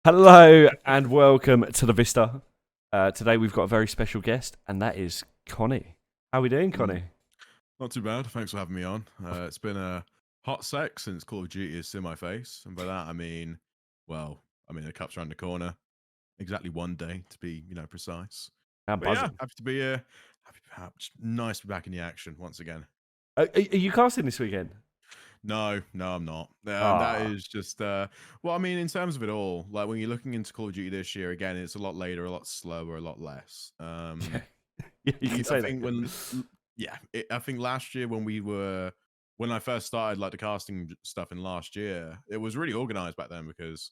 Hello and welcome to the Vista. Today we've got a very special guest, and that is Conny. How are we doing, Conny? Not too bad. Thanks for having me on. It's been a hot sec since Call of Duty is in my face, and by that I mean, the cup's around the corner. Exactly 1 day to be, precise. I'm But yeah, buzzing. happy to be here. Nice to be back in the action once again. Are you casting this weekend? No, I'm not. That Ah, is just in terms of it all, like when you're looking into Call of Duty this year, again, it's a lot later, a lot slower, a lot less. yeah, you can I say think that. I think last year when I first started like the casting stuff in last year, it was really organized back then because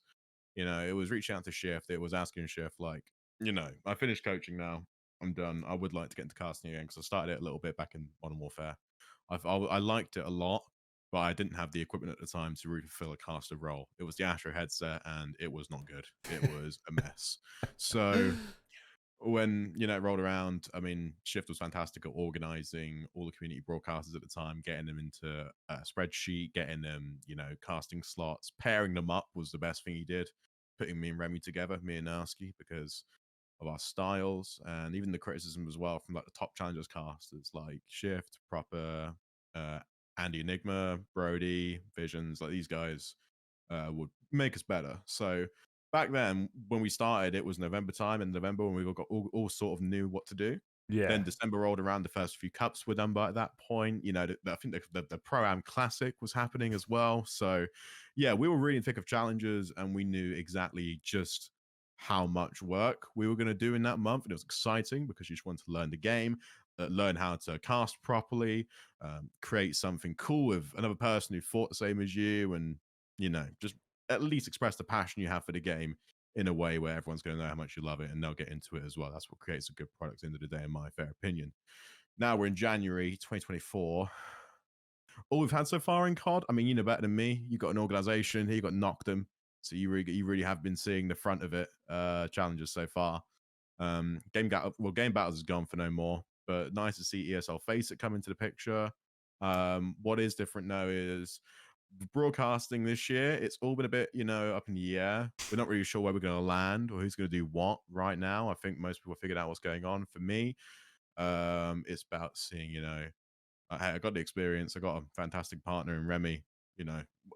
it was reaching out to Shift, it was asking Shift like, I finished coaching now, I'm done. I would like to get into casting again because I started it a little bit back in Modern Warfare. I liked it a lot, but I didn't have the equipment at the time to really fill a caster role. It was the Astro headset, and it was not good. It was a mess. So when it rolled around, I mean, Shift was fantastic at organizing all the community broadcasters at the time, getting them into a spreadsheet, getting them, casting slots, pairing them up was the best thing he did. Putting me and Remy together, me and Narski, because of our styles and even the criticism as well from like the top challengers casters like Shift, Proper, uh, Andy Enigma, Brody, Visions, like these guys would make us better. So back then, when we started, it was November time, and November when we all sort of knew what to do. Yeah, Then December rolled around. The first few cups were done by that point. I think the Pro Am Classic was happening as well. So, yeah, we were really in the thick of challenges, and we knew exactly just how much work we were going to do in that month. And it was exciting because you just wanted to learn the game, learn how to cast properly, create something cool with another person who thought the same as you, and just at least express the passion you have for the game in a way where everyone's going to know how much you love it and they'll get into it as well. That's what creates a good product at the end of the day, in my fair opinion. Now we're in January 2024. All we've had so far in COD, I mean, you know better than me. You got an organization here, you got Noctem, so you really have been seeing the front of it. Challenges so far. Game battles is gone for no more, but nice to see ESL Face it come into the picture. What is different now is broadcasting this year. It's all been a bit, up in the air. We're not really sure where we're going to land or who's going to do what right now. I think most people have figured out what's going on. For me, it's about seeing, I got the experience. I got a fantastic partner in Remy.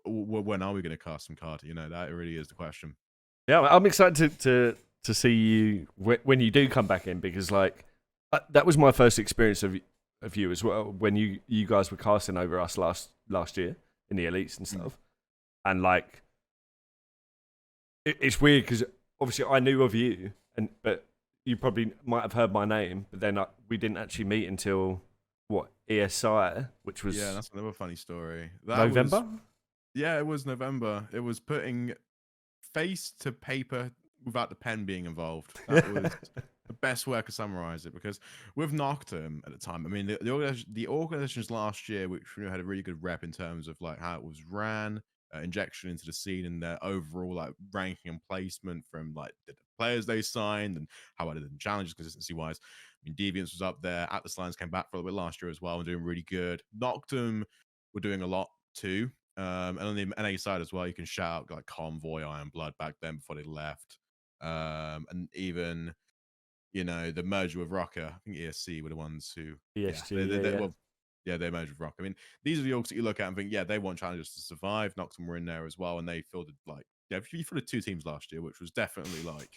When are we going to cast some card? That really is the question. yeah. I'm excited to see you when you do come back in, because like that was my first experience of you as well when you guys were casting over us last year in the elites and stuff, and like it's weird because obviously I knew of you, but you probably might have heard my name, but then we didn't actually meet until what, ESI, which was Yeah, that's another funny story. November. Yeah, it was November. It was putting face to paper without the pen being involved. That was the best way I could summarize it, because with Noctem at the time, I mean, the organizations last year, which had a really good rep in terms of like how it was ran, injection into the scene, and their overall like ranking and placement from like the players they signed and how I did in challenges consistency wise. I mean, Deviants was up there. Atlas Lions came back for a little bit last year as well and doing really good. Noctem were doing a lot too. And on the NA side as well, you can shout out like Convoy, Iron Blood back then before they left. And even, the merger with Rocker. I think ESC were the ones who, ESG, they merged with Rocker. I mean, these are the orgs that you look at and think, yeah, they want challenges to survive. Noctem were in there as well, and they fielded like, you fielded 2 teams last year, which was definitely like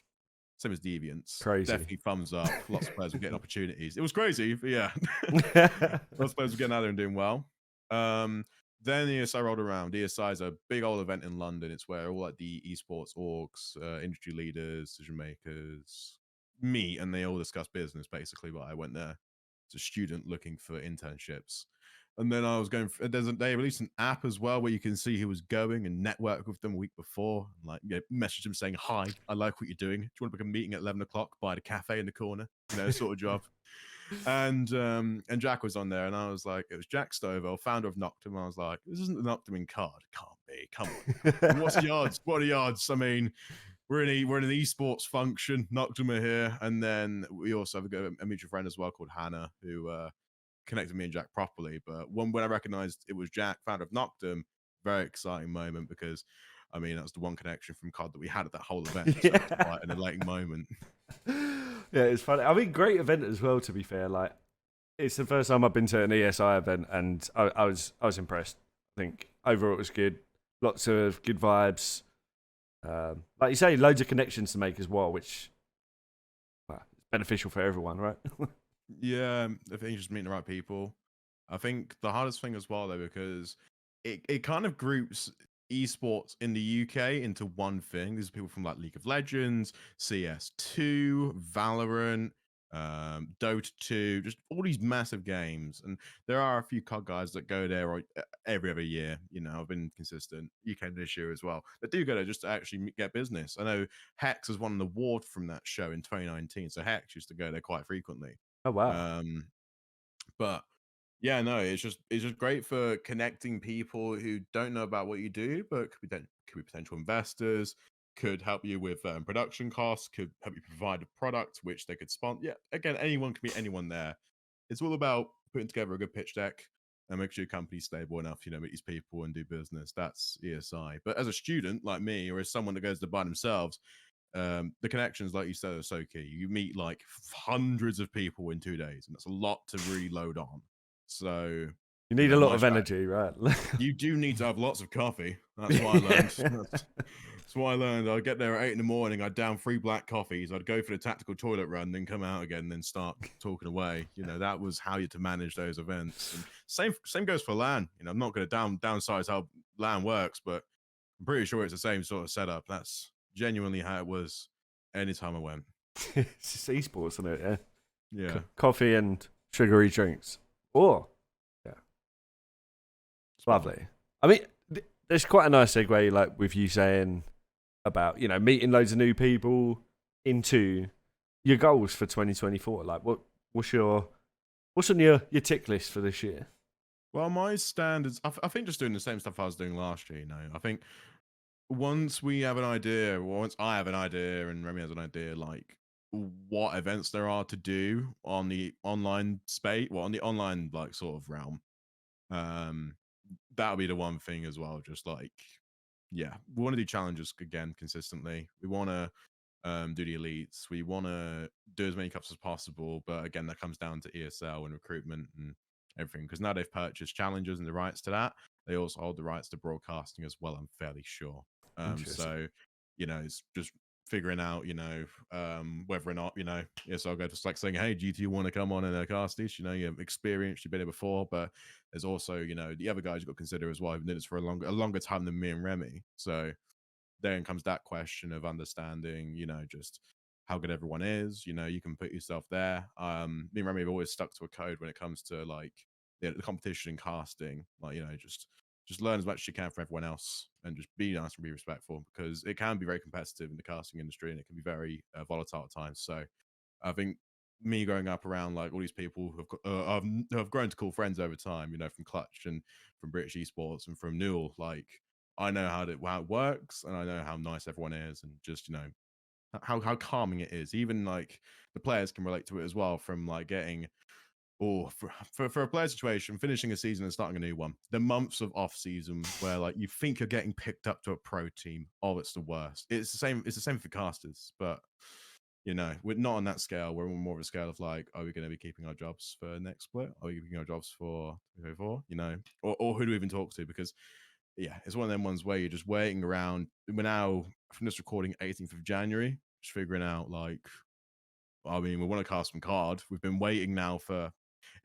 same as Deviants. crazy. Definitely thumbs up. Lots of players were getting opportunities. It was crazy, but yeah. Lots of players were getting out there and doing well. Then ESI rolled around. ESI is a big old event in London. It's where all like the esports orgs, industry leaders, decision makers meet, and they all discuss business basically. But I went there as a student looking for internships. And then I was going. They released an app as well where you can see who was going and network with them a week before. And like, message them saying, "Hi, I like what you're doing. Do you want to book a meeting at 11 o'clock by the cafe in the corner?" Sort of job. And Jack was on there, and I was like, it was Jack Stovall, founder of Noctem. I was like, this isn't the Noctem in card. Can't be. Come on. And what's the odds? What are the odds? I mean, we're in an esports function. Noctem are here, and then we also have a mutual friend as well called Hannah, who connected me and Jack properly. But when I recognized it was Jack, founder of Noctem, very exciting moment, because I mean, that was the one connection from COD that we had at that whole event. So Yeah. it was quite an elating moment. Yeah, it's funny. I mean, great event as well. To be fair, like it's the first time I've been to an ESI event, and I was impressed. I think overall it was good. Lots of good vibes. Like you say, loads of connections to make as well, which well, is beneficial for everyone, right? Yeah, I think just meeting the right people. I think the hardest thing as well, though, because it kind of groups esports in the UK into one thing. There's people from like League of Legends, CS2, Valorant, Dota 2, just all these massive games. And there are a few COD guys that go there every other year. You know, I've been consistent. You came this year as well. That do go there just to actually get business. I know Hex has won an award from that show in 2019, so Hex used to go there quite frequently. Oh wow. Um, but yeah, no, it's just great for connecting people who don't know about what you do, but could be potential investors, could help you with production costs, could help you provide a product which they could sponsor. Yeah, again, anyone can be anyone there. It's all about putting together a good pitch deck and make sure your company's stable enough, you know, meet these people and do business. That's ESI. But as a student like me, or as someone that goes to buy themselves, the connections, like you said, are so key. You meet like hundreds of people in 2 days, and that's a lot to really load on. So, You you need a know, lot my of strat, energy, right? you do need to have lots of coffee. That's what I learned. That's what I learned. I'd get there at 8 in the morning. I'd down 3 black coffees. I'd go for the tactical toilet run, then come out again, then start talking away. You know, that was how you to manage those events. And same goes for LAN. You know, I'm not going to downsize how LAN works, but I'm pretty sure it's the same sort of setup. That's genuinely how it was anytime I went. It's just esports, isn't it? Yeah. Yeah. Coffee and sugary drinks. Oh, yeah, Spot on. lovely. I mean, there's quite a nice segue, like with you saying about meeting loads of new people into your goals for 2024. Like, what's on your tick list for this year? Well, my standards, I think just doing the same stuff I was doing last year, you know. I think once we have an idea, or once I have an idea and Remy has an idea, like what events there are to do on the online space, well, on the online like sort of realm, um, that'll be the one thing as well. Just like, yeah, we want to do challenges again consistently. We want to do the elites. We want to do as many cups as possible. But again, that comes down to ESL and recruitment and everything. Because now they've purchased challenges and the rights to that. They also hold the rights to broadcasting as well, I'm fairly sure. Interesting. So, you know, it's just figuring out, whether or not, ESL go just like saying, hey, do you want to come on in a cast dish? You know, you're experienced, you've been here before, but there's also, the other guys you've got to consider as well, who've been doing this for a longer time than me and Remy. So then comes that question of understanding, just how good everyone is. You can put yourself there. Me and Remy have always stuck to a code when it comes to like the competition and casting. Like, just learn as much as you can from everyone else and just be nice and be respectful, because it can be very competitive in the casting industry and it can be very volatile at times. So I think me growing up around like all these people who have grown to cool friends over time, from Clutch and from British esports and from Newell, like I know how it works, and I know how nice everyone is, and just how calming it is. Even like the players can relate to it as well. From like getting or for a player situation, finishing a season and starting a new one, the months of off season where like you think you're getting picked up to a pro team, oh, it's the worst. It's the same. It's the same for casters, but we're not on that scale. We're on more of a scale of like, are we going to be keeping our jobs for next split? Are we keeping our jobs for 2024? Or who do we even talk to? Because yeah, it's one of them ones where you're just waiting around. We're now from this recording 18th of January, just figuring out like, I mean, we want to cast some card. We've been waiting now for,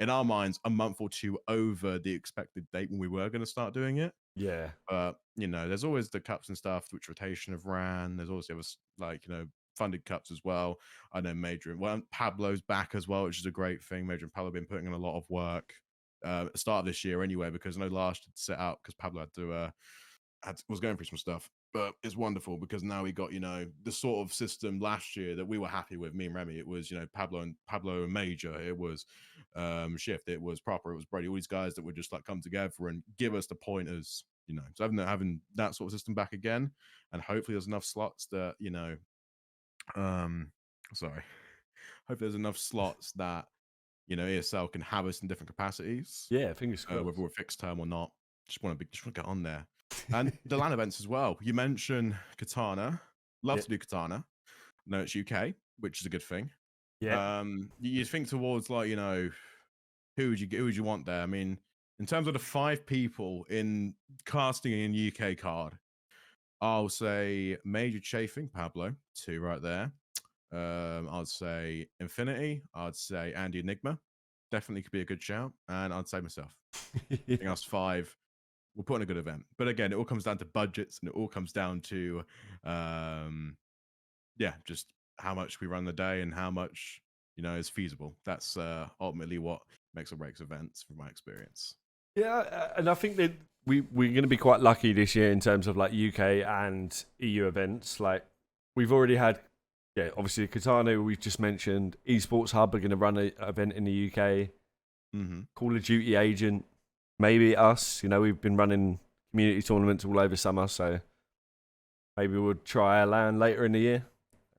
in our minds, a month or two over the expected date when we were going to start doing it. Yeah. But there's always the cups and stuff which rotation have ran. There's also like funded cups as well. I know Major, well, Pablo's back as well, which is a great thing. Major and Pablo have been putting in a lot of work at the start of this year anyway, because I know last had set out because Pablo had to was going through some stuff. But it's wonderful because now we got the sort of system last year that we were happy with. Me and Remy, it was Pablo and Major. It was Shift. It was Proper. It was Brady. All these guys that would just like come together and give us the pointers. So having that sort of system back again, and hopefully there's enough slots that sorry, hope there's enough slots that ESL can have us in different capacities, Yeah, fingers crossed. whether we're fixed term or not. just want to get on there. And the LAN events as well. You mentioned Katana. Love Yeah. to do Katana. No, it's UK, which is a good thing. Yeah. You think towards like, you know, who would you want there? I mean, in terms of the 5 people in casting in UK card, I'll say Major Chafing, Pablo, 2 right there. I'd say Infinity. I'd say Andy Enigma. Definitely could be a good shout. And I'd say myself. I think that's 5. We'll put on a good event. But again, it all comes down to budgets, and it all comes down to, just how much we run the day and how much, you know, is feasible. That's ultimately what makes or breaks events from my experience. Yeah, and I think that we're going to be quite lucky this year in terms of like UK and EU events. Like we've already had, yeah, obviously Katana we've just mentioned. Esports Hub are going to run an event in the UK. Mm-hmm. Call of Duty Agent, maybe us. You know, we've been running community tournaments all over summer, so maybe we'll try our LAN later in the year.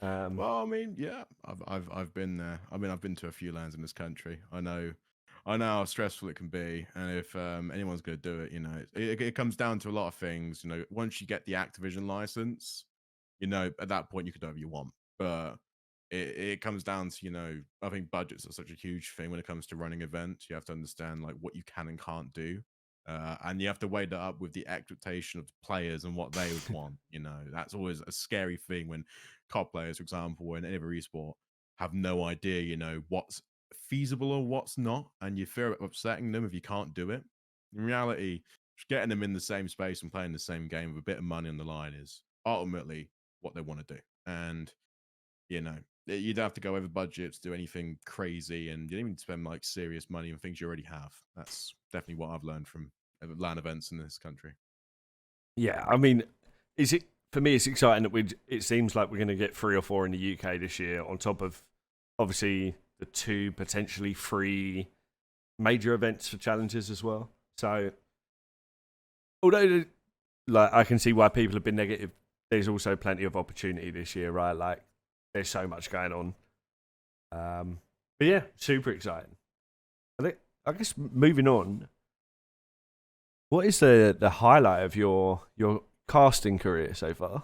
Well, I mean, yeah, I've been there. I mean, I've been to a few lands in this country. I know how stressful it can be, and if anyone's going to do it, you know, it comes down to a lot of things. You know, once you get the Activision license, you know, at that point you can do whatever you want. But it comes down to, you know, I think budgets are such a huge thing when it comes to running events. You have to understand like what you can and can't do. And you have to weigh that up with the expectation of the players and what they would want. You know, that's always a scary thing when COD players, for example, in any other esport, have no idea, you know, what's feasible or what's not, and you fear upsetting them if you can't do it. In reality, just getting them in the same space and playing the same game with a bit of money on the line is ultimately what they want to do. And you know, you'd have to go over budget to do anything crazy, and you don't even spend like serious money on things you already have. That's definitely what I've learned from LAN events in this country. Yeah, I mean, is it for me? It's exciting that we. It seems like we're going to get 3 or 4 in the UK this year, on top of obviously the 2 potentially 3 major events for challenges as well. So, although like I can see why people have been negative, there's also plenty of opportunity this year, right? Like there's so much going on. But yeah, super exciting. I guess moving on. What is the highlight of your casting career so far?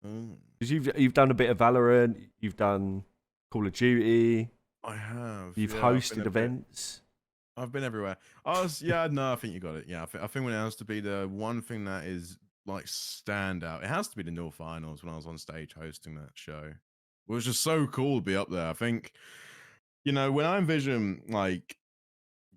Mm. Because you've done a bit of Valorant, you've done Call of Duty, I have. you've Yeah, hosted events. I've been everywhere. Yeah, no, I think you got it. Yeah, I think when it has to be the one thing that is like stand out, it has to be the North Finals when I was on stage hosting that show. It was just so cool to be up there. I think, you know, when I envision like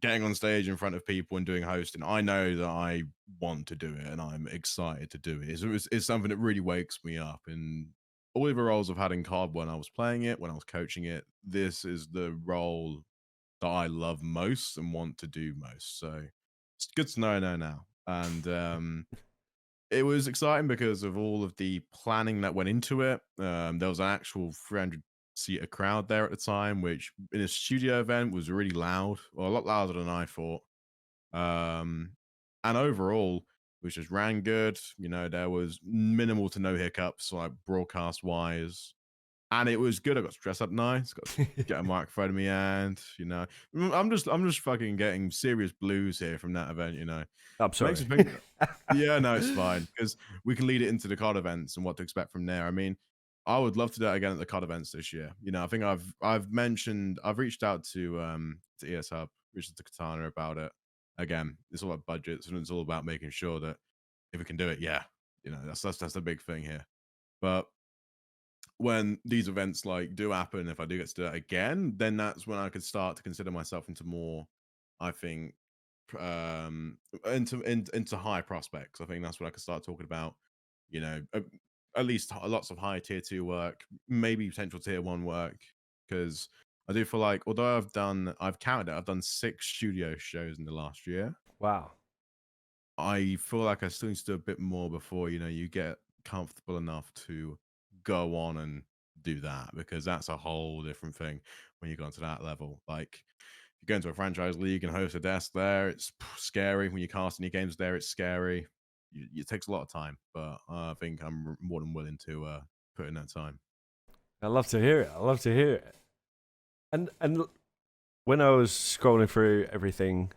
getting on stage in front of people and doing hosting, I know that I want to do it and I'm excited to do it. It's something that really wakes me up. And all of the roles I've had in COD when I was playing it, when I was coaching it, this is the role that I love most and want to do most. So it's good to know I know now. And it was exciting because of all of the planning that went into it. There was an actual 300-seater crowd there at the time, which in a studio event was really loud, or a lot louder than I thought. And overall, it was just ran good. You know, there was minimal to no hiccups, like broadcast wise, and it was good. I got to dress up nice, got to get a microphone in my hand. You know, I'm just fucking getting serious blues here from that event. You know, I'm sorry. makes me think. Yeah, no, it's fine because we can lead it into the COD events and what to expect from there. I mean, I would love to do that again at the COD events this year. You know, I think I've reached out to ES Hub, reached out to Katana about it. Again, it's all about budgets and it's all about making sure that if we can do it, yeah, you know, that's the big thing here. But when these events like do happen, if I do get to do it again, then that's when I could start to consider myself into more, I think, into high prospects. I think that's what I could start talking about. You know, at least lots of high tier 2 work, maybe potential tier 1 work, because I do feel like although I've counted it, I've done 6 studio shows in the last year. Wow. I feel like I still need to do a bit more before, you know, you get comfortable enough to go on and do that, because that's a whole different thing when you go into that level. Like you go into a franchise league and host a desk there, it's scary. When you cast any games there, it's scary. It takes a lot of time, but I think I'm more than willing to put in that time. I love to hear it. I love to hear it. And when I was scrolling through everything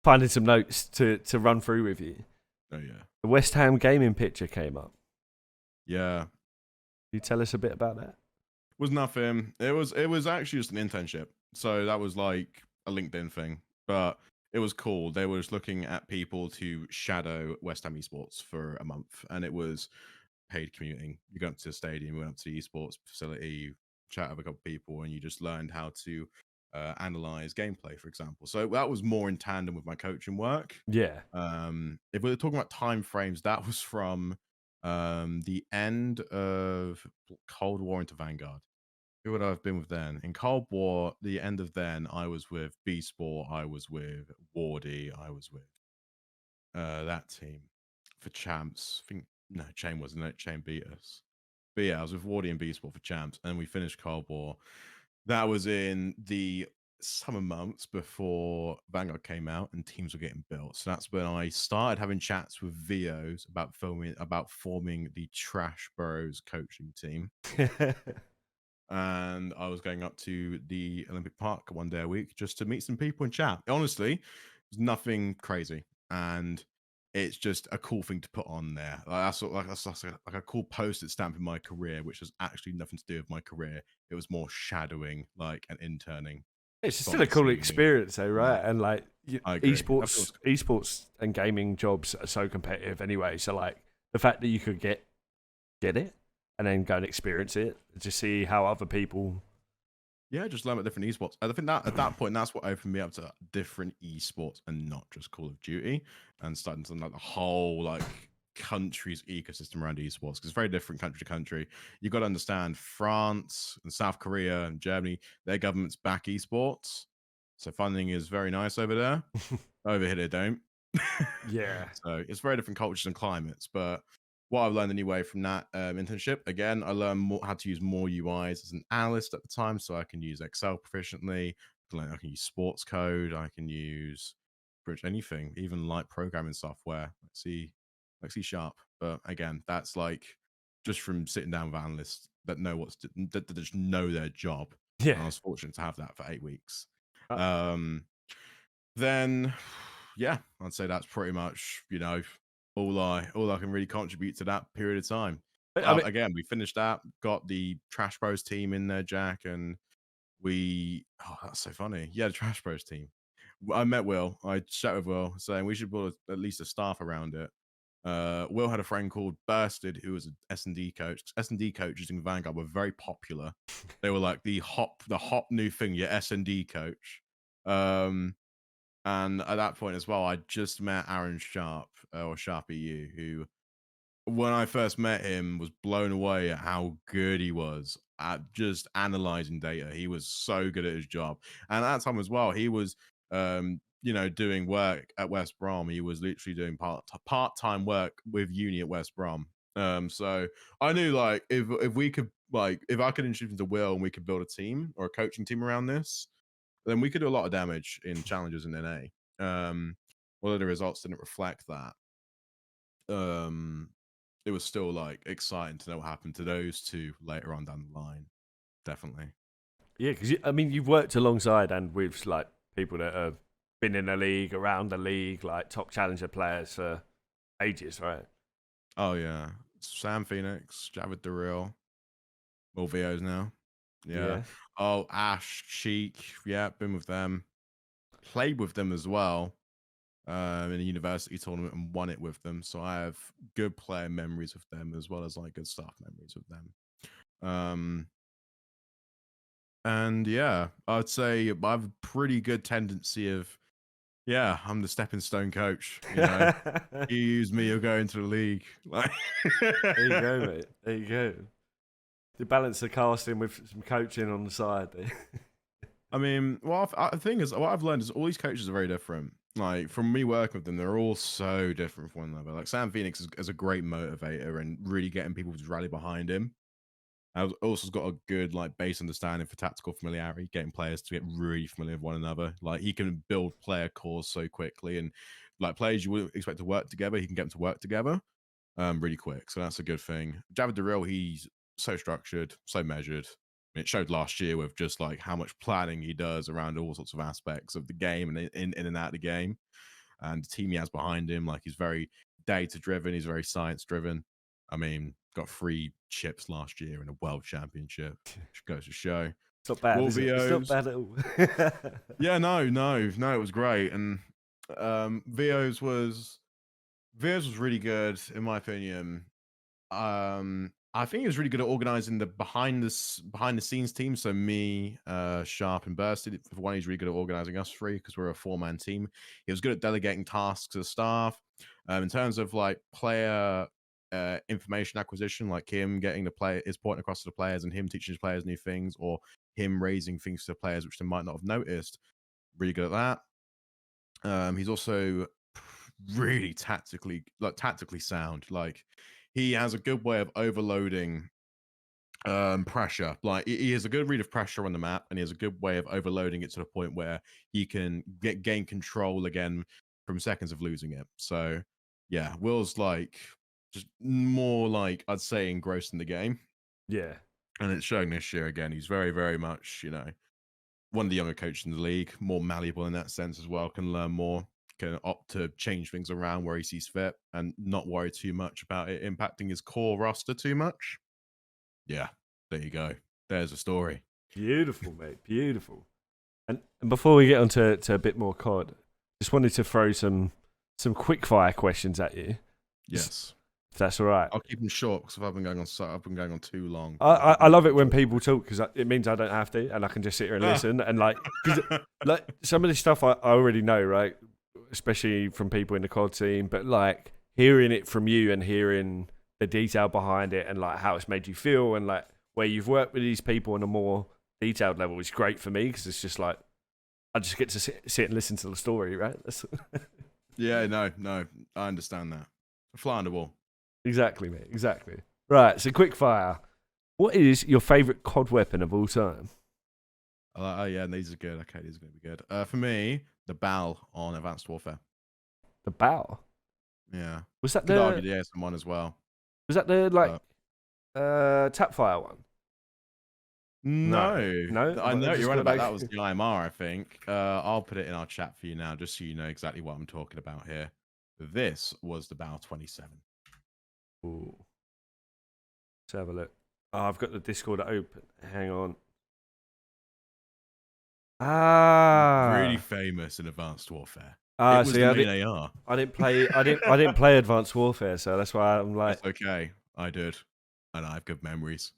finding some notes to run through with you. Oh yeah, The West Ham gaming picture came up. yeah. Can you tell us a bit about that? Was nothing. It was actually just an internship. So that was like a LinkedIn thing, but it was cool. They were just looking at people to shadow West Ham esports for a month, and it was paid commuting. You go up to the stadium, you went up to the esports facility, you chat with a couple people, and you just learned how to analyze gameplay, for example. So that was more in tandem with my coaching work. Yeah. If we were talking about time frames, that was from the end of Cold War into Vanguard. Who would I have been with then? In Cold War, the end of then, I was with B Sport, I was with Wardy, I was with that team for champs. I think no, Chain wasn't it. Chain beat us. But yeah, I was with Wardy and B Sport for champs, and we finished Cold War. That was in the summer months before Vanguard came out and teams were getting built. So that's when I started having chats with VOs about forming the Trash Bros coaching team. And I was going up to the Olympic Park one day a week just to meet some people and chat. Honestly, there's nothing crazy, and it's just a cool thing to put on there. That's like a cool post-it stamp in my career, which has actually nothing to do with my career. It was more shadowing, like an interning. It's still a cool experience, though, right? Yeah. And like I agree. esports and gaming jobs are so competitive anyway. So like the fact that you could get it and then go and experience it, just see how other people. Yeah, just learn about different esports. I think that at that point, that's what opened me up to different esports and not just Call of Duty, and starting to like the whole like country's ecosystem around esports, because it's very different country to country. You got to understand France and South Korea and Germany, their governments back esports, so funding is very nice over there. Over here, they don't. Yeah. So it's very different cultures and climates, but what I've learned anyway from that internship, again, I learned how to use more UIs as an analyst at the time, so I can use Excel proficiently. I can use sports code. I can use pretty much anything, even light programming software. Like C Sharp. But again, that's like just from sitting down with analysts that know that just know their job. Yeah. And I was fortunate to have that for 8 weeks. Uh, Then, yeah, I'd say that's pretty much all I can really contribute to that period of time. I mean, Again, we finished that, got the Trash Bros team in there, Jack, and that's so funny. Yeah, the Trash Bros team. I met Will. I chat with Will, saying we should build at least a staff around it. Will had a friend called Bursted, who was an S&D coach. S&D coaches in Vanguard were very popular. They were like the hot new thing, your S&D coach. And at that point as well, I just met Aaron Sharp, or Sharp EU, who, when I first met him, was blown away at how good he was at just analyzing data. He was so good at his job. And at that time as well, he was, doing work at West Brom. He was literally doing part-time work with uni at West Brom. So I knew, like, if we could, like, if I could introduce him to Will and we could build a team or a coaching team around this, then we could do a lot of damage in challenges in NA. Although the results didn't reflect that, it was still like exciting to know what happened to those two later on down the line. Definitely. yeah, because I mean, you've worked alongside and with like people that have been in the league, around the league, like top challenger players for ages, right? Oh yeah, Sam Phoenix, Javid Darrell, all VOs now. Yeah. Oh, Ash, Cheek, yeah, been with them. Played with them as well. In a university tournament and won it with them. So I have good player memories with them as well as like good staff memories with them. And yeah, I'd say I have a pretty good tendency of, yeah, I'm the stepping stone coach. You use me, you'll go into the league. Like, there you go, mate. There you go. To balance the casting with some coaching on the side. I mean, the thing is, what I've learned is all these coaches are very different. Like, from me working with them, they're all so different from one another. Like, Sam Phoenix is a great motivator and really getting people to rally behind him. Also got a good like base understanding for tactical familiarity, getting players to get really familiar with one another. Like, he can build player cores so quickly, and like players you wouldn't expect to work together, he can get them to work together really quick. So that's a good thing. Javid Darrell, he's so structured, so measured. It showed last year with just like how much planning he does around all sorts of aspects of the game and in and out of the game. and the team he has behind him. Like, he's very data driven. He's very science driven. I mean, got 3 chips last year in a world championship, which goes to show. It's not bad, Well, is it? It's not VOs, bad at all. yeah, no, it was great, and VOs was really good in my opinion. I think he was really good at organizing the behind the scenes team. So me, Sharp, and Bursted. For one, he's really good at organizing us 3 because we're a 4-man team. He was good at delegating tasks to the staff. In terms of like player information acquisition, like him getting the player is pointing across to the players and him teaching his players new things, or him raising things to the players which they might not have noticed. Really good at that. He's also really tactically sound. Like, he has a good way of overloading pressure. Like, he has a good read of pressure on the map, and he has a good way of overloading it to the point where he can gain control again from seconds of losing it. So yeah, Will's like just more like, I'd say, engrossed in the game, Yeah. and it's showing this year again. He's very, very much, you know, one of the younger coaches in the league, more malleable in that sense as well, can learn more, can opt to change things around where he sees fit and not worry too much about it impacting his core roster too much. Yeah, there you go. There's a story. Beautiful, mate. Beautiful. And before we get on to a bit more COD, just wanted to throw some quickfire questions at you. Yes. If that's all right. I'll keep them short because I've been going on too long. I love it when people talk because it means I don't have to and I can just sit here and listen. And like some of this stuff I already know, right? Especially from people in the COD team, but like hearing it from you and hearing the detail behind it and like how it's made you feel and like where you've worked with these people on a more detailed level is great for me because it's just like I just get to sit and listen to the story, right? Yeah, no, I understand that. Fly on the wall. Exactly, mate. Exactly. Right. So, quickfire. What is your favorite COD weapon of all time? Oh yeah, these are good. Okay, these are going to be good. For me, the BAL on Advanced Warfare. The bow. Yeah. Was that Could argue the? the ASM one as well. Was that the like Tapfire one? No, I know you're right about that. Was the IMR, I think. I'll put it in our chat for you now, just so you know exactly what I'm talking about here. This was the BAL 27. Ooh. Let's have a look. Oh, I've got the Discord open. Hang on. Really famous in Advanced Warfare. It was see, the main AR. I didn't play Advanced Warfare, so that's why I'm like. That's okay. I did, and I have good memories.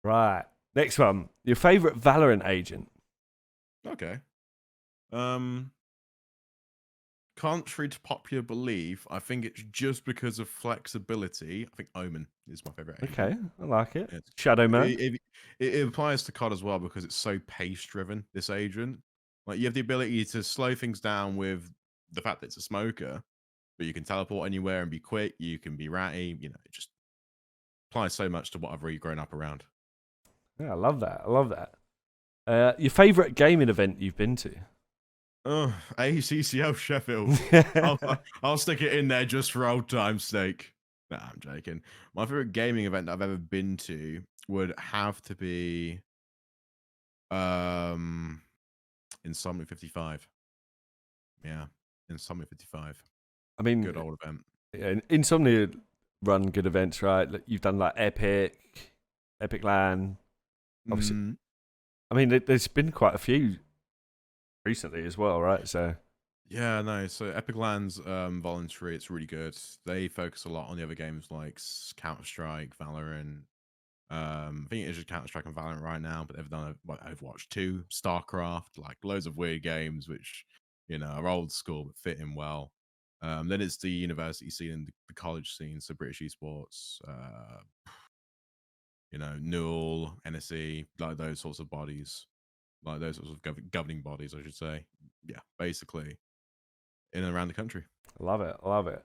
Right. Next one. Your favorite Valorant agent? Okay. Contrary to popular belief, I think it's just because of flexibility. I think Omen is my favorite agent. Okay, I like it. Shadow Man. It applies to COD as well because it's so pace driven. This agent, like, you have the ability to slow things down with the fact that it's a smoker, but you can teleport anywhere and be quick. You can be ratty. You know, it just applies so much to what I've really grown up around. Yeah, I love that. I love that. Your favorite gaming event you've been to? Oh, ACCL Sheffield. I'll stick it in there just for old time's sake. Nah, I'm joking. My favorite gaming event that I've ever been to would have to be Insomnia 55. Yeah, Insomnia 55. I mean, good old event. Yeah, Insomnia run good events, right? You've done like Epic LAN. Obviously, I mean, there's been quite a few recently as well, right? So yeah, no. So Epic LAN's voluntary. It's really good. They focus a lot on the other games like Counter-Strike, Valorant. I think it's just Counter-Strike and Valorant right now, but they've done Overwatch 2, StarCraft, like loads of weird games which, you know, are old school but fit in well. Then it's the university scene and the college scene, so British esports, you know, Newell, NSE, like those sorts of bodies, like those sorts of governing bodies, I should say. Yeah, basically in and around the country. I love it. I love it.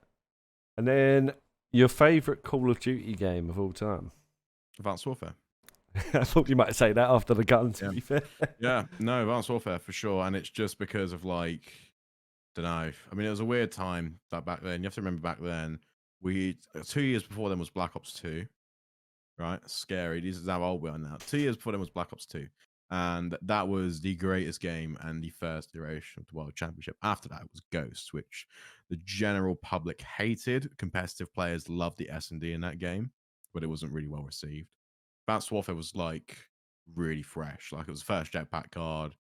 And then your favorite Call of Duty game of all time? Advanced Warfare. I thought you might say that after the gun, to be fair. Yeah, no, Advanced Warfare for sure. And it's just because of, like, don't know. I mean, it was a weird time that back then. You have to remember back then, 2 years before then was Black Ops 2. Right? Scary. This is how old we are now. 2 years before then was Black Ops 2. And that was the greatest game and the first iteration of the World Championship. After that, it was Ghost, which the general public hated. Competitive players loved the S&D in that game, but it wasn't really well received. Advanced Warfare was like really fresh. Like it was the first jetpack card.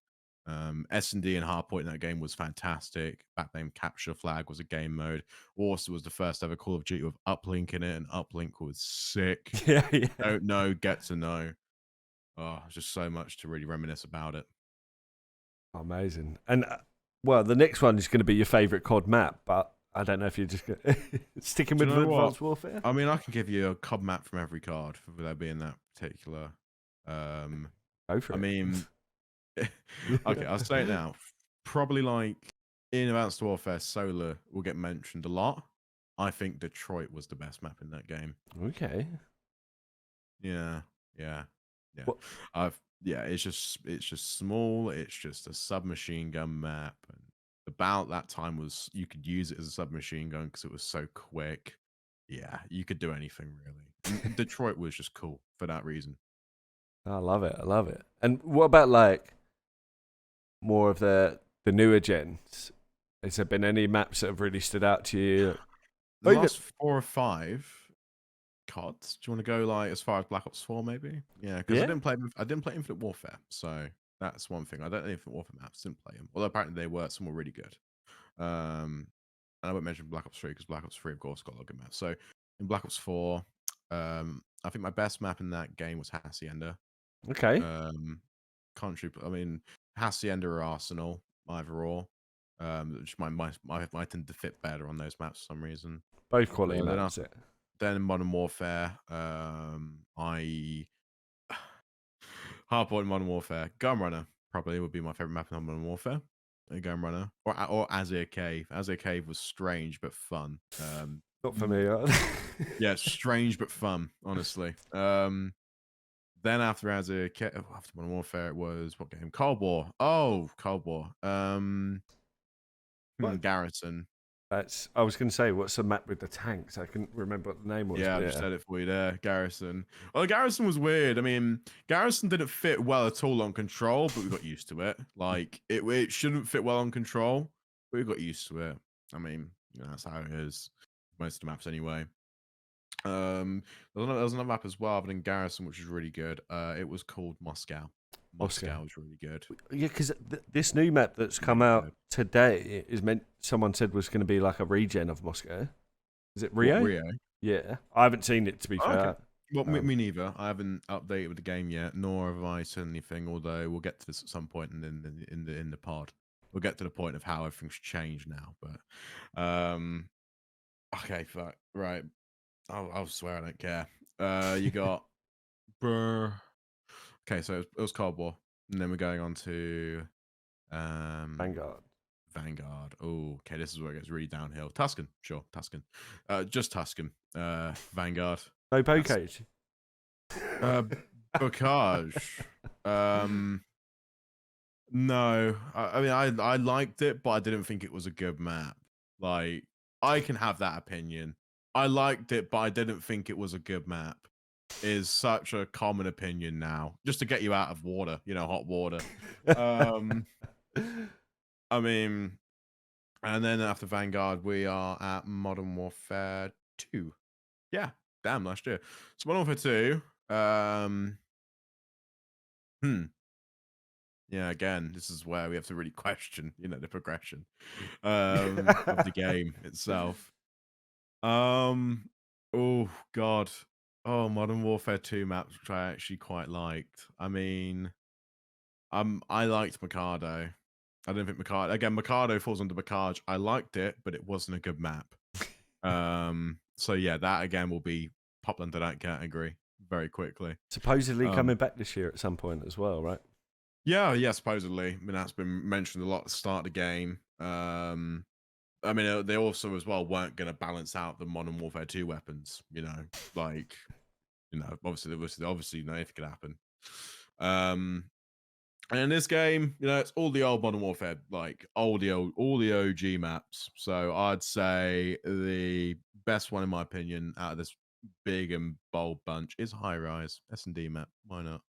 S&D and Hardpoint in that game was fantastic. Back then, Capture Flag was a game mode. Also, was the first ever Call of Duty with uplink in it, and uplink was sick. Yeah, yeah. Don't know, get to know. Oh, just so much to really reminisce about it. Amazing. And well, the next one is going to be your favourite COD map, but I don't know if you're just sticking Do with you know Advanced what? Warfare. I mean, I can give you a COD map from every card for there being that particular. Go for I it. mean, okay, I'll say it now. Probably like in Advanced Warfare, Solar will get mentioned a lot. I think Detroit was the best map in that game. Okay. Yeah, yeah, yeah. What? It's just small. It's just a submachine gun map, and about that time was you could use it as a submachine gun because it was so quick. Yeah, you could do anything really. And Detroit was just cool for that reason. I love it. I love it. And what about like more of the newer gens? Has there been any maps that have really stood out to you? The last 4 or 5 CODs. Do you want to go like as far as Black Ops 4 maybe? Yeah, because Yeah. I didn't play Infinite Warfare, so that's one thing. I don't know Infinite Warfare maps. Didn't play them, although apparently some were really good. And I won't mention Black Ops 3 because Black Ops 3 of course got a lot of good maps. So in Black Ops 4, I think my best map in that game was Hacienda. Okay. Country. I mean, Hacienda or Arsenal, either or. Which my tend to fit better on those maps for some reason. Both quality maps. Then in Modern Warfare, I Hardpoint Modern Warfare, Gunrunner probably would be my favorite map in Modern Warfare. A Gunrunner or Azure Cave. Azure Cave was strange but fun. Not for me. Yeah, strange but fun. Honestly. Then after Azure Cave, after Modern Warfare, it was what game? Cold War. Oh, Cold War. Garrison. I was going to say, what's the map with the tanks? I couldn't remember what the name was. Yeah, I just said it for you there. Garrison. Well, Garrison was weird. I mean, Garrison didn't fit well at all on Control, but we got used to it. Like, it shouldn't fit well on Control, but we got used to it. I mean, that's how it is. Most of the maps anyway. There was another map as well other than Garrison, which was really good. It was called Moscow. Moscow was really good. Yeah, because this new map that's come out today is meant. Someone said was going to be like a regen of Moscow. Is it Rio? Rio. Yeah, I haven't seen it to be fair. Okay. Well, me neither. I haven't updated with the game yet, nor have I seen anything. Although we'll get to this at some point in the pod. We'll get to the point of how everything's changed now. But okay, fuck, right. I'll swear I don't care. You got. Okay, so it was Cold War, and then we're going on to Vanguard. Oh, okay, this is where it gets really downhill. Tuscan, sure, Tuscan. Just Tuscan. Vanguard. No Bocage. Bocage. No. I mean, I liked it, but I didn't think it was a good map. Like, I can have that opinion. I liked it, but I didn't think it was a good map. Is such a common opinion now, just to get you out of water, hot water. I mean, and then after Vanguard, we are at Modern Warfare 2. Yeah, damn, last year. So Modern Warfare 2. Yeah, again, this is where we have to really question, the progression of the game itself. Oh God. Oh, Modern Warfare 2 maps, which I actually quite liked. I mean, I liked Mikado. I don't think Mikado falls under Bocage. I liked it, but it wasn't a good map. So yeah, that again will be popped under that category very quickly. Supposedly coming back this year at some point as well, right? Yeah, supposedly. I mean, that's been mentioned a lot at the start of the game. I mean, they also as well weren't going to balance out the Modern Warfare 2 weapons, like, obviously anything could happen. And in this game, it's all the old Modern Warfare, like all the OG maps. So I'd say the best one, in my opinion, out of this big and bold bunch is High Rise S&D map. Why not?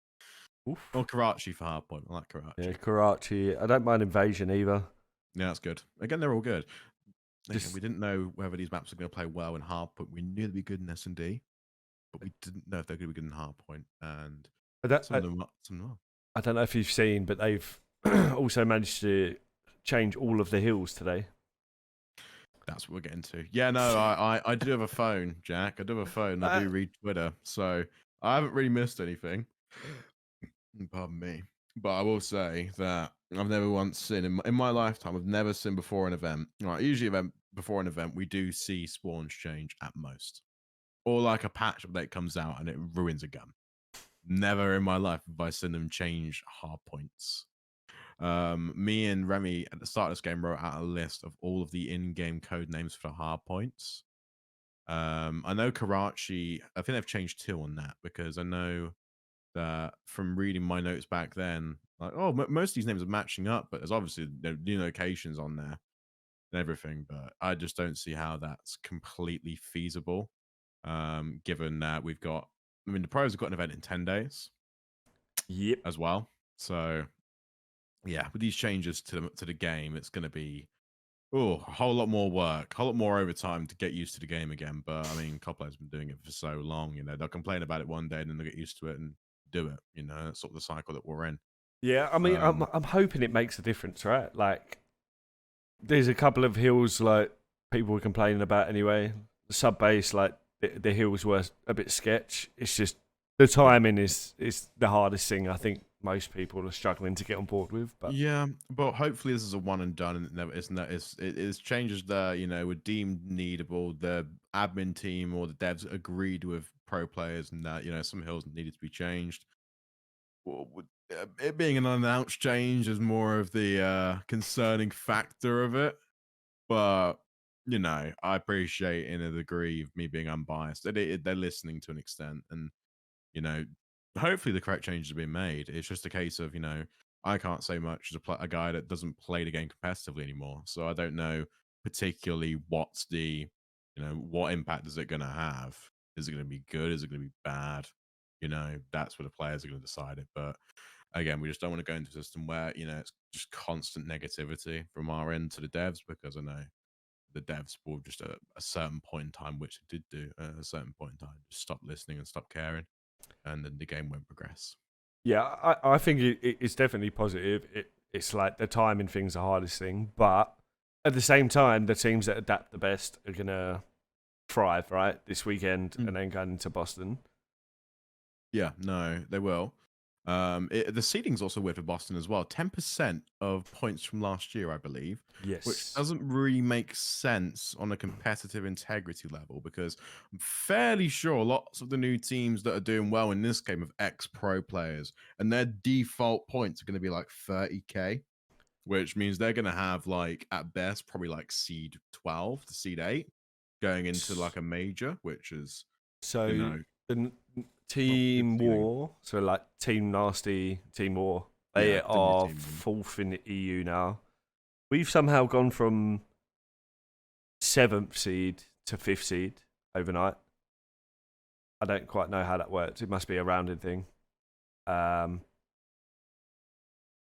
Oof. Or Karachi for hardpoint. I like Karachi. Yeah, Karachi. I don't mind Invasion either. Yeah, that's good. Again, they're all good. Again, Just we didn't know whether these maps are going to play well in hardpoint. We knew they'd be good in S&D, but we didn't know if they're going to be good in hardpoint. And I don't, some of them are. I don't know if you've seen, but they've also managed to change all of the hills today. That's what we're getting to. Yeah, no, I do have a phone, Jack. I do have a phone. I do read Twitter, so I haven't really missed anything. Pardon me. But I will say that I've never once seen in my lifetime. I've never seen before an event. Right, usually before an event, we do see spawns change at most, or like a patch update comes out and it ruins a gun. Never in my life have I seen them change hard points. Me and Remy at the start of this game wrote out a list of all of the in-game code names for hard points. I know Karachi. I think they've changed 2 on that because I know that from reading my notes back then, like, oh, most of these names are matching up, but there's obviously new locations on there and everything. But I just don't see how that's completely feasible, given that we've got. I mean, the pros have got an event in 10 days. Yep. As well. So yeah, with these changes to the game, it's going to be a whole lot more work, a whole lot more overtime to get used to the game again. But I mean, COD players have been doing it for so long, they'll complain about it one day and then they'll get used to it and do it. That's sort of the cycle that we're in. Yeah, I mean, I'm hoping it makes a difference, right? Like, there's a couple of hills like people were complaining about anyway. The sub base, like the hills were a bit sketch. It's just the timing is the hardest thing. I think most people are struggling to get on board with. But yeah, but hopefully this is a one and done, and it's changes that were deemed needable. The admin team or the devs agreed with pro players, and that some hills needed to be changed. It being an unannounced change is more of the concerning factor of it, but I appreciate in a degree of me being unbiased that they're listening to an extent, and hopefully the correct changes are being made. It's just a case of I can't say much as a guy that doesn't play the game competitively anymore, so I don't know particularly what's the what impact is it going to have. Is it going to be good? Is it going to be bad? That's where the players are going to decide it. But again, we just don't want to go into a system where it's just constant negativity from our end to the devs, because I know the devs will just at a certain point in time, which they did do at a certain point in time, just stop listening and stop caring, and then the game won't progress. yeah, I think it's definitely positive. It's like the timing thing's the hardest thing, but at the same time, the teams that adapt the best are gonna thrive, right? This weekend and then going into Boston. Yeah, no, they will. The seeding's also weird for Boston as well. 10% of points from last year, I believe. Yes. Which doesn't really make sense on a competitive integrity level, because I'm fairly sure lots of the new teams that are doing well in this game have ex-pro players, and their default points are going to be like 30k, which means they're going to have, like, at best, probably like seed 12 to seed 8 going into like a major, which is, so the Team feeling. War, so like Team Nasty, Team War, they Yeah, are team. 4th in the EU now. We've somehow gone from 7th seed to 5th seed overnight. I don't quite know how that works. It must be a rounded thing.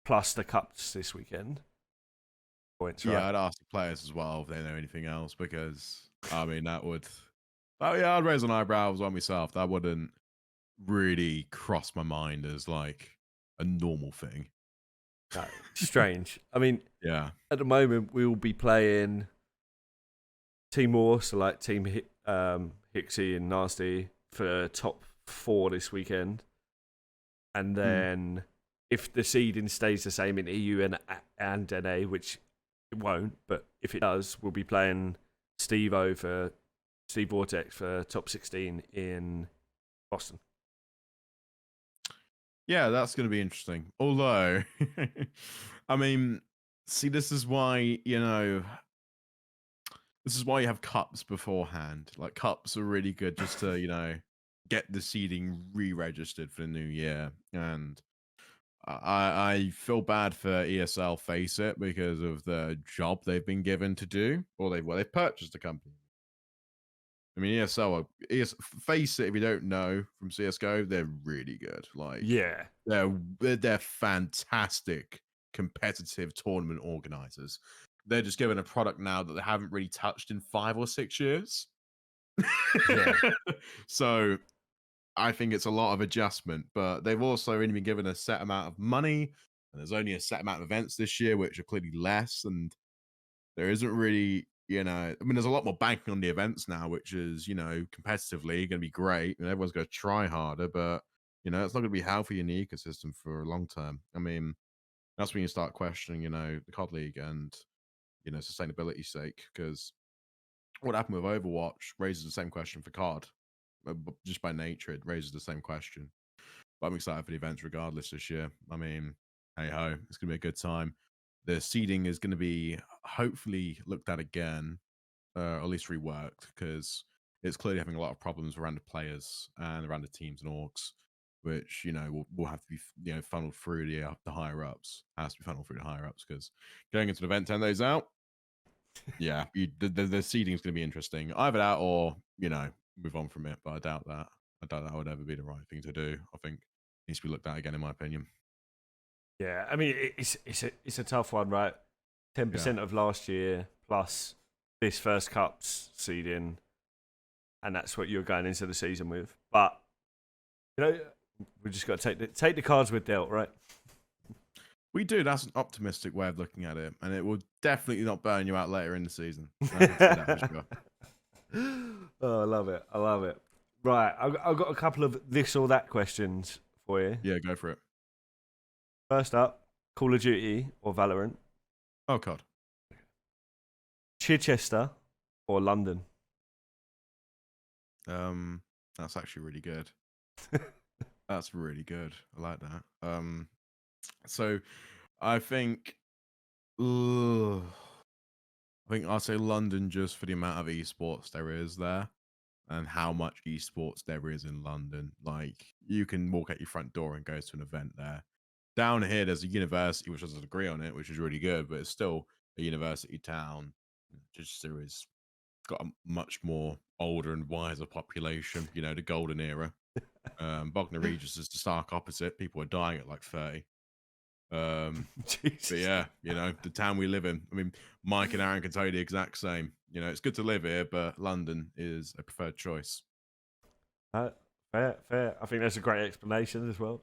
Plus the cups this weekend. Points, right? Yeah, I'd ask the players as well if they know anything else, because I mean that would, yeah, I'd raise an eyebrow on myself. That wouldn't really cross my mind as like a normal thing. No, strange. I mean, Yeah, at the moment we will be playing Team War, so like Team Hixie and Nasty for top 4 this weekend, and then if the seeding stays the same in EU and NA, which it won't, but if it does, we'll be playing Steve Vortex for top 16 in Boston. yeah, that's going to be interesting. Although, I mean, see, this is why this is why you have cups beforehand. Like, cups are really good just to get the seeding re-registered for the new year. And I feel bad for ESL, face it, because of the job they've been given to do, or they've purchased a company. I mean, ESL, face it, if you don't know from CSGO, they're really good. Like, Yeah. they're fantastic competitive tournament organizers. They're just given a product now that they haven't really touched in 5 or 6 years. Yeah. So I think it's a lot of adjustment, but they've also only been given a set amount of money, and there's only a set amount of events this year, which are clearly less. And there isn't really, I mean, there's a lot more banking on the events now, which is, competitively going to be great, and everyone's going to try harder, but it's not going to be healthy in the ecosystem for a long term. I mean, that's when you start questioning, the COD League and sustainability sake, because what happened with Overwatch raises the same question for COD. Just by nature, it raises the same question. But I'm excited for the events regardless this year. I mean, hey ho, it's going to be a good time. The seeding is going to be hopefully looked at again, or at least reworked, because it's clearly having a lot of problems around the players and around the teams and orgs, which will have to be funneled through the higher ups. Has to be funneled through the higher ups, because going into an event 10 days out, yeah, the seeding is going to be interesting. Either that or move on from it. But I doubt that. I doubt that would ever be the right thing to do. I think it needs to be looked at again, in my opinion. Yeah. I mean, it's a tough one, right? 10% of last year plus this first cup's seeding, and that's what you're going into the season with. But we just got to take the cards we're dealt, right? We do. That's an optimistic way of looking at it, and it will definitely not burn you out later in the season. I can say that for sure. Oh, I love it. I love it. Right, I've got a couple of this or that questions for you. Yeah, go for it. First up, Call of Duty or Valorant? Oh God. Chichester or London? That's actually really good. That's really good. I like that. So I think, I think I'll say London just for the amount of esports there is there, and how much esports there is in London. Like, you can walk out your front door and go to an event there. Down here, there's a university which has a degree on it, which is really good, but it's still a university town. Just there is got a much more older and wiser population. The golden era. Bognor Regis is the stark opposite. People are dying at like 30. But yeah, the town we live in. I mean, Mike and Aaron can tell you the exact same. It's good to live here, but London is a preferred choice. Fair. I think that's a great explanation as well.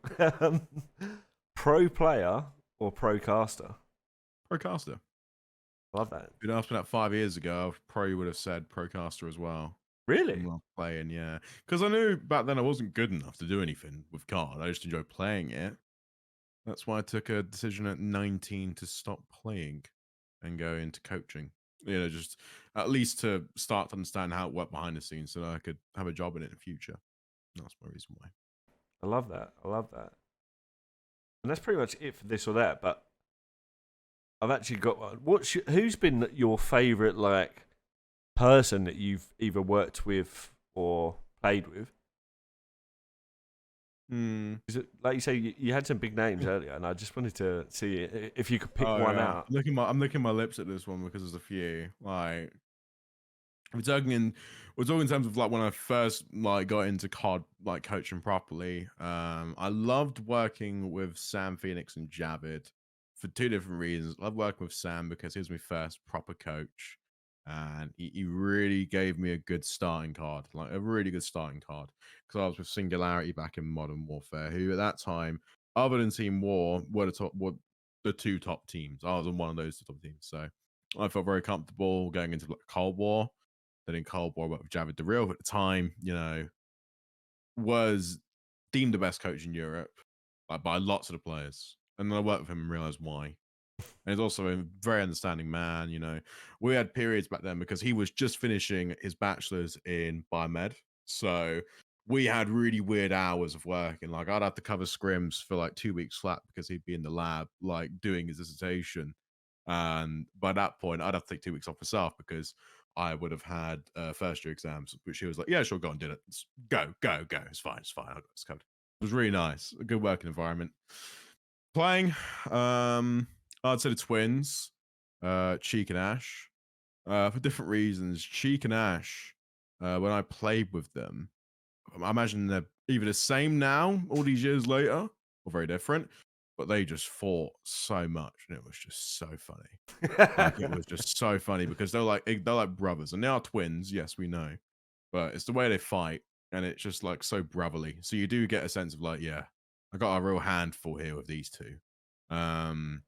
Pro player or pro caster? Pro caster. Love that. If you'd asked me that 5 years ago, I probably would have said pro caster as well. Really? Playing, yeah. Because I knew back then I wasn't good enough to do anything with COD. I just enjoyed playing it. That's why I took a decision at 19 to stop playing and go into coaching. Just at least to start to understand how it worked behind the scenes so that I could have a job in it in the future. That's my reason why. I love that. And that's pretty much it for this or that. But I've actually got one. Who's been your favourite person that you've either worked with or played with? Is it, like you say, you had some big names earlier, and I just wanted to see if you could pick one out. I'm licking my lips at this one because there's a few. Like, we're talking in terms of when I first got into COD coaching properly. I loved working with Sam Phoenix and Javid for two different reasons. I love working with Sam because he was my first proper coach, and he really gave me a good starting card, a really good starting card. Because I was with Singularity back in Modern Warfare, who at that time, other than Team War, were the two top teams. I was on one of those two top teams, so I felt very comfortable going into Cold War. Then in Cold War, I worked with Javid the Real, who at the time, was deemed the best coach in Europe, by lots of the players. And then I worked with him and realized why. And he's also a very understanding man. We had periods back then because he was just finishing his bachelor's in biomed. So we had really weird hours of working. I'd have to cover scrims for 2 weeks flat because he'd be in the lab, doing his dissertation. And by that point, I'd have to take 2 weeks off myself because I would have had first year exams, which he was like, yeah, sure, go and do it. Go. It's fine. I got this covered. It was really nice. A good working environment. Playing, I'd say the twins, Cheek and Ash, for different reasons. Cheek and Ash, when I played with them, I imagine they're either the same now, all these years later, or very different. But they just fought so much, and it was just so funny. Like it was just so funny because they're like brothers, and they are twins. Yes, we know, but it's the way they fight, and it's just like so brotherly. So you do get a sense of like, yeah, I got a real handful here with these two. Um,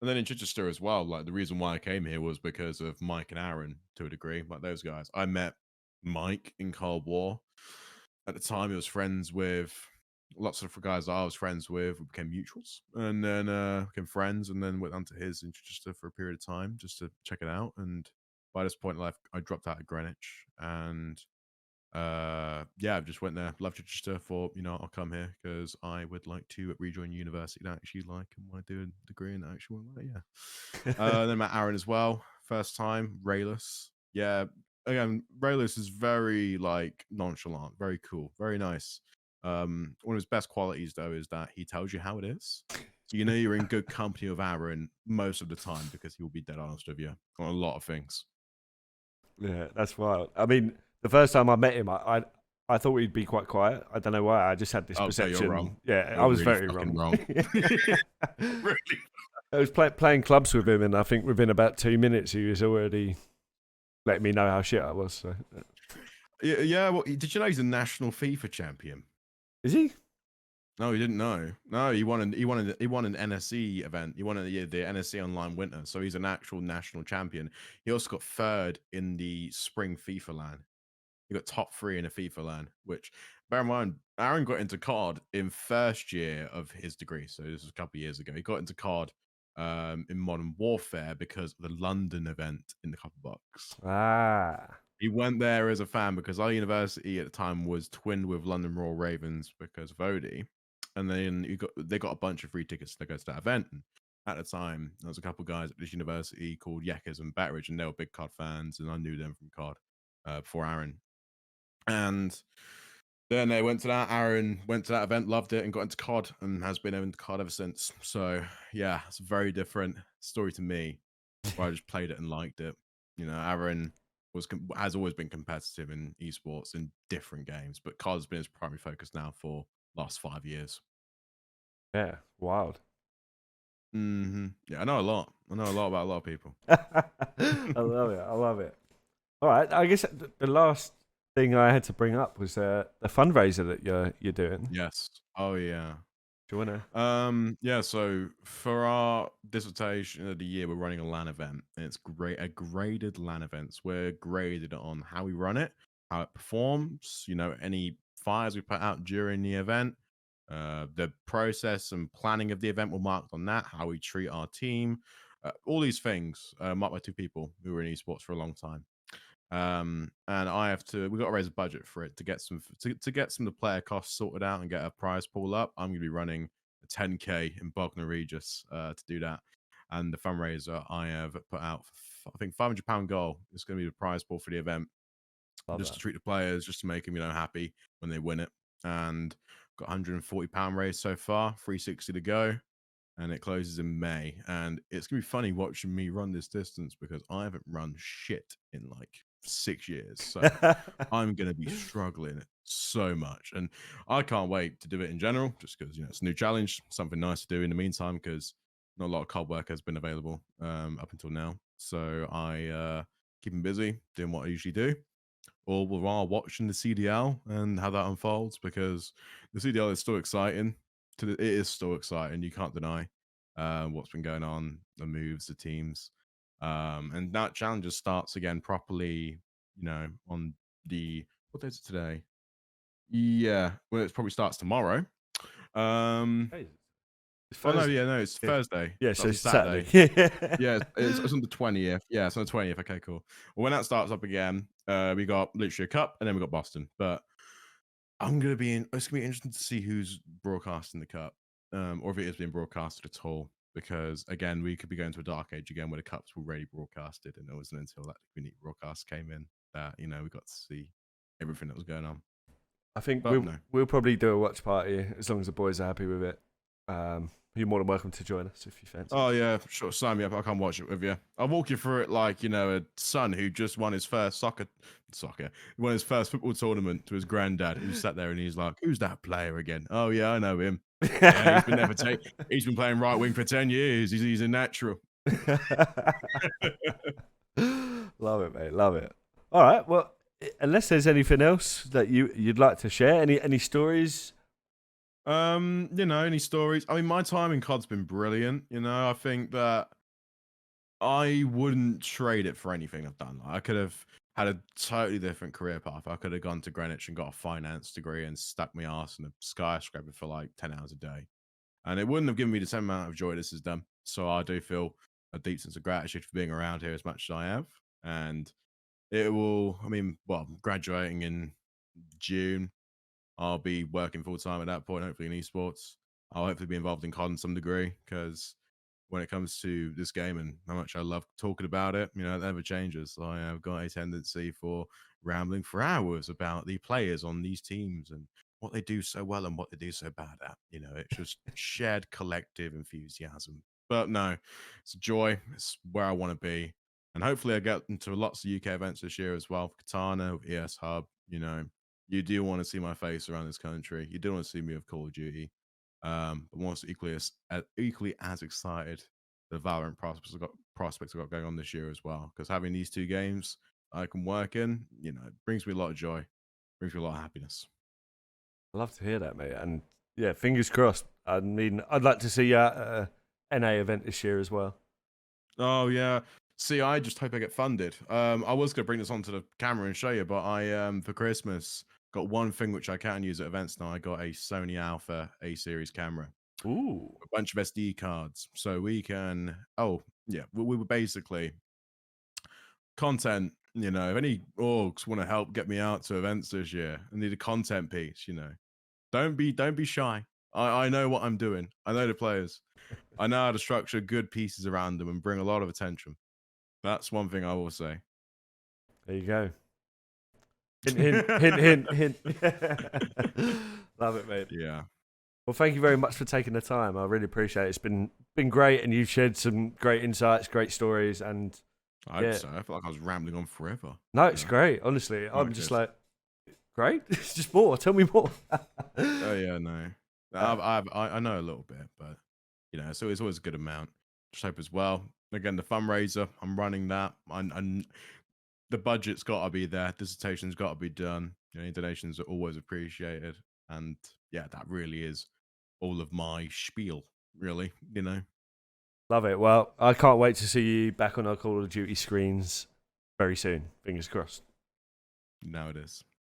and then in Chichester as well, like the reason why I came here was because of Mike and Aaron to a degree, like those guys. I met Mike in Cold War. At the time, he was friends with lots of guys I was friends with. We became mutuals, and then became friends, and then went on to his in Chichester for a period of time just to check it out. And by this point in life, I dropped out of Greenwich, and yeah, I just went there. Love Chichester. Thought, I'll come here because I would like to rejoin university that I actually like and want to do a degree in actual yeah. Then met Aaron as well. First time, Rayless. Yeah, again, Rayless is very like nonchalant, very cool, very nice. One of his best qualities though is that he tells you how it is. So you know you're in good company with Aaron most of the time because he will be dead honest with you on a lot of things. Yeah, that's wild. I mean, the first time I met him, I thought he'd be quite quiet. I don't know why. I just had this Oh, so perception. you're wrong. Yeah, You're I was really very fucking wrong. Really? I was playing clubs with him, and I think within about 2 minutes, he was already letting me know how shit I was. So. Yeah. Well, did you know he's a national FIFA champion? Is he? No, he didn't know. No, he won an NSE event. He won the NSE Online Winter, so he's an actual national champion. He also got third in the Spring FIFA LAN. He got top 3 in a FIFA LAN, which, bear in mind, Aaron got into COD in first year of his degree. So this was a couple of years ago. He got into COD in Modern Warfare because of the London event in the Copper Box. Ah. He went there as a fan because our university at the time was twinned with London Royal Ravens because of Odie. And then they got a bunch of free tickets to go to that event. And at the time, there was a couple of guys at this university called Yeckers and Betteridge, and they were big COD fans, and I knew them from COD before Aaron. And then they went to that. Aaron went to that event, loved it, and got into COD, and has been into COD ever since. So yeah, it's a very different story to me, where I just played it and liked it. Aaron has always been competitive in esports in different games, but COD has been his primary focus now for last 5 years. Yeah, wild. Yeah, I know a lot. I know a lot about a lot of people. I love it. I love it. All right, I guess the last thing I had to bring up was the fundraiser that you're doing. Yes. Oh yeah. Do you wanna? Yeah, so for our dissertation of the year, we're running a LAN event, and it's a graded LAN events. We're graded on how we run it, how it performs, any fires we put out during the event, the process and planning of the event will mark on that, how we treat our team, all these things marked by 2 people who were in esports for a long time. And we got to raise a budget for it to get some of the player costs sorted out and get a prize pool up. I'm going to be running a 10k in Bognor Regis to do that. And the fundraiser I have put out, I think £500 goal is going to be the prize pool for the event. To treat the players, just to make them, happy when they win it. And got £140 raised so far, 360 to go. And it closes in May. And it's going to be funny watching me run this distance because I haven't run shit in like 6 years. So I'm going to be struggling so much. And I can't wait to do it in general, just because, it's a new challenge, something nice to do in the meantime, because not a lot of COD work has been available up until now. So I keep them busy doing what I usually do. Or while watching the CDL and how that unfolds, because the CDL is still exciting. It is still exciting. You can't deny what's been going on, the moves, the teams, and that challenge just starts again properly. On what day is it today? Yeah, well, it probably starts tomorrow. It's Thursday. Yeah, so it's Saturday. Yeah, it's on the 20th. Yeah, it's on the 20th. Okay, cool. Well, when that starts up again, we got literally a cup, and then we got Boston. But it's gonna be interesting to see who's broadcasting the cup, or if it is being broadcasted at all. Because again, we could be going to a dark age again where the cups were already broadcasted, and it wasn't until that Community broadcast came in that we got to see everything that was going on. I think we'll probably do a watch party as long as the boys are happy with it. you're more than welcome to join us if you fancy. Oh yeah, sure. Sign me up. I'll come watch it with you. I'll walk you through it like a son who just won his first won his first football tournament to his granddad, who sat there and he's like, "Who's that player again?" "Oh yeah, I know him. Yeah, he's been playing right wing for 10 years. He's a natural." Love it, mate. Love it. All right. Well, unless there's anything else that you'd like to share, any stories? Any stories? I mean, my time in COD's been brilliant. I think that I wouldn't trade it for anything I've done. I could have had a totally different career path. I could have gone to Greenwich and got a finance degree and stuck my ass in a skyscraper for like 10 hours a day. And it wouldn't have given me the same amount of joy this has done. So I do feel a deep sense of gratitude for being around here as much as I have. And graduating in June. I'll be working full time at that point, hopefully in esports. I'll hopefully be involved in COD in some degree, because when it comes to this game and how much I love talking about it, it never changes. I have got a tendency for rambling for hours about the players on these teams and what they do so well and what they do so bad at. It's just shared collective enthusiasm. But no, it's a joy. It's where I want to be. And hopefully I get into lots of UK events this year as well. Katana, ES Hub, you do want to see my face around this country. You do want to see me with Call of Duty. But I'm also equally as excited the Valorant prospects I've got going on this year as well. Because having these two games I can work in, it brings me a lot of joy, brings me a lot of happiness. I love to hear that, mate. And yeah, fingers crossed. I mean, I'd like to see you at a NA event this year as well. Oh yeah. See, I just hope I get funded. I was going to bring this onto the camera and show you, but I for Christmas got one thing which I can use at events now. I got a Sony Alpha A series camera. Ooh. A bunch of SD cards. So we can we were basically content, if any orgs want to help get me out to events this year, I need a content piece, Don't be shy. I know what I'm doing. I know the players. I know how to structure good pieces around them and bring a lot of attention. That's one thing I will say. There you go. Hint, hint, hint, hint. Love it, mate. Yeah. Well, thank you very much for taking the time. I really appreciate it. It's been great, and you've shared some great insights, great stories, and I hope so. I feel like I was rambling on forever. No, it's great. Honestly, I'm just like, great. It's just more. Tell me more. Oh yeah, no. I know a little bit, but so it's always a good amount. Just hope as well. Again, the fundraiser, I'm running that. And the budget's got to be there. Dissertation's got to be done. Donations are always appreciated. And yeah, that really is all of my spiel, really, Love it. Well, I can't wait to see you back on our Call of Duty screens very soon. Fingers crossed. Now it is.